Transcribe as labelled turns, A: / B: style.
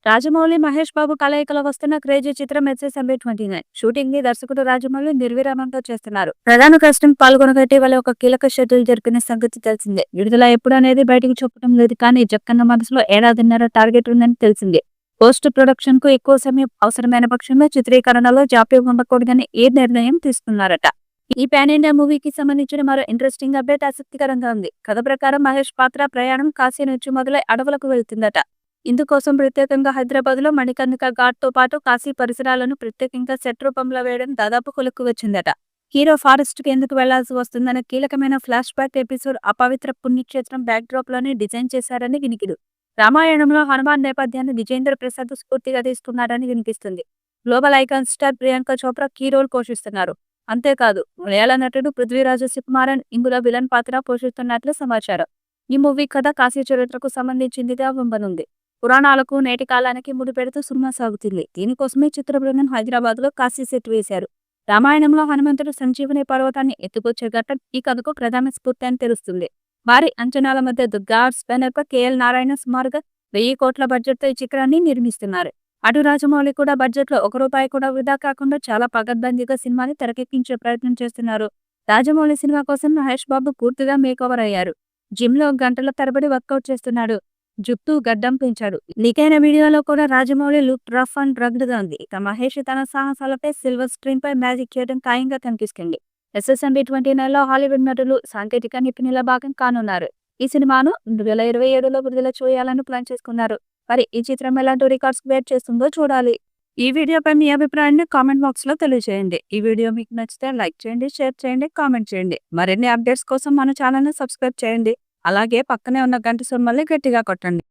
A: రాజమౌళి, మహేష్ బాబు కలయికలో వస్తున్న క్రేజీ చిత్రం SSMB29 షూటింగ్ ని దర్శకుడు రాజమౌళి నిర్విరామంతో చేస్తున్నారు. ప్రధాన కాస్టింగ్ పాల్గొనగా ఇటీవల ఒక కీలక షెడ్యూల్ జరిపిన సంగతి తెలిసిందే. విడుదల ఎప్పుడు అనేది బయటికి చెప్పడం లేదు, కానీ జక్కన్న మనసులో ఏడాదిన్నర టార్గెట్ ఉందని తెలిసింది. పోస్ట్ ప్రొడక్షన్ కు ఎక్కువ సమయం అవసరమైన పక్షంలో చిత్రీకరణలో జాప్యం ఉండకూడదని ఈ నిర్ణయం తీసుకున్నారట. ఈ పాన్ ఇండియా మూవీకి సంబంధించిన మరో ఇంట్రెస్టింగ్ అప్డేట్ ఆసక్తికరంగా ఉంది. కథ ప్రకారం మహేష్ పాత్ర ప్రయాణం కాశీ నుంచి మొదలై అడవులకు వెళ్తుందట. ఇందుకోసం ప్రత్యేకంగా హైదరాబాద్ లో మణికర్ణిక ఘాట్ తో పాటు కాశీ పరిసరాలను ప్రత్యేకంగా సెట్ రూపంలో వేయడం దాదాపు కొలుక్కు వచ్చిందట. హీరో ఫారెస్ట్ కి ఎందుకు వెళ్లాల్సి వస్తుందనే కీలకమైన ఫ్లాష్ బ్యాక్ ఎపిసోడ్ అపవిత్ర పుణ్యక్షేత్రం బ్యాక్ డ్రాప్ లోనే డిజైన్ చేశారని వినికిడు. రామాయణంలో హనుమాన్ నేపథ్యాన్ని విజేంద్ర ప్రసాద్ స్ఫూర్తిగా తీసుకున్నారని వినిపిస్తుంది. Global icon star Priyanka Chopra key role పోషిస్తున్నారు. అంతేకాదు, మలయాళ నటుడు పృథ్వీరాజ్ సుకుమారన్ ఇందులో విలన్ పాత్ర పోషిస్తున్నట్లు సమాచారం. ఈ మూవీ కథ కాశీ చరిత్రకు సంబంధించిందిగా ఉండనుంది. పురాణాలకు నేటి కాలానికి ముడిపెడుతూ సినిమా సాగుతుంది. దీనికోసమే చిత్ర బృందం హైదరాబాద్ లో కాశీ సెట్ వేశారు. రామాయణంలో హనుమంతుడు సంజీవని పర్వతాన్ని ఎత్తుకొచ్చే ఘట్టం ఈ కథకు ప్రధాన స్ఫూర్తి అని తెలుస్తుంది. భారీ అంచనాల మధ్య ది గాడ్స్ బ్యానర్ పై KL నారాయణ సుమారుగా 1000 కోట్ల బడ్జెట్ తో ఈ చిత్రాన్ని నిర్మిస్తున్నారు. అటు రాజమౌళి కూడా బడ్జెట్ లో ₹1 కూడా వృధా కాకుండా చాలా పకడ్బందీగా సినిమాని తెరకెక్కించే ప్రయత్నం చేస్తున్నారు. రాజమౌళి సినిమా కోసం మహేష్ బాబు పూర్తిగా మేకోవర్ అయ్యారు. జిమ్ లో గంటల తరబడి వర్కౌట్ చేస్తున్నాడు. జుట్టు గడ్డం పెంచాడు. లీక్ అయిన వీడియోలో కూడా Rajamouli look rough and rugged గా ఉంది. ఇక మహేష్ తన సాహసాలపై సిల్వర్ స్క్రీన్ పై మ్యాజిక్ చేయడం ఖాయంగా కనిపిస్తుంది. SSMB29 లో హాలీవుడ్ నటులు, సాంకేతిక నిపుణుల భాగం కానున్నారు. ఈ సినిమాను 2027లో విడుదల చేయాలని ప్లాన్ చేసుకున్నారు. మరి ఈ చిత్రం ఎలాంటి రికార్డ్స్ క్రియేట్ చేస్తుందో చూడాలి. ఈ వీడియోపై మీ అభిప్రాయాన్ని కామెంట్ బాక్స్ లో తెలియజేయండి. ఈ వీడియో మీకు నచ్చితే లైక్ చేయండి, షేర్ చేయండి, కామెంట్ చేయండి. మరిన్ని అప్డేట్స్ కోసం మన ఛానల్ ని సబ్స్క్రైబ్ చేయండి. అలాగే పక్కనే ఉన్న గంట సింబల్ని గట్టిగా కొట్టండి.